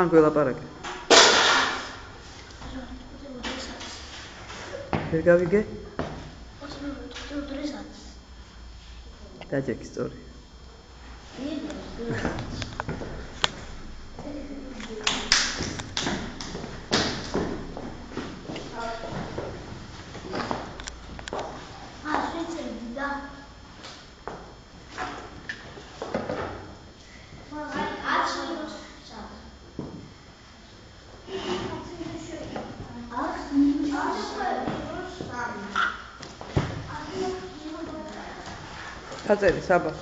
თან გველაპარაკე. ვერ გავიგე? დაჯექი სწორი. Ხაწერი, საბა.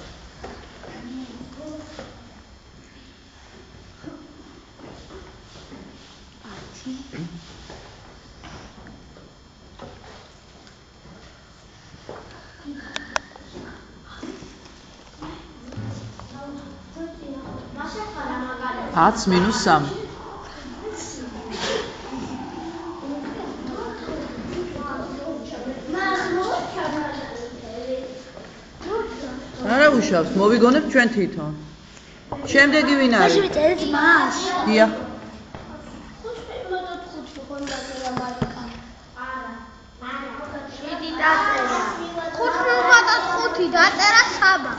Ats minus 3. არა უშავს, მოვიგონებ ჩვენ თვითონ. შემდეგი ვინ არის? მაშინ წერეთ მას. დიახ. დაწერა საბა.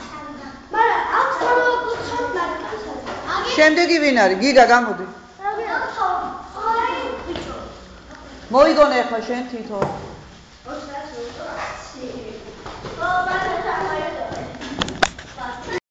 მაგრამ აქვს გამოგუცხოთ მარკასა. შემდეგი ვინ არის? გიგა გამოდი. მოვიგონე ახლა შენ თვითონ.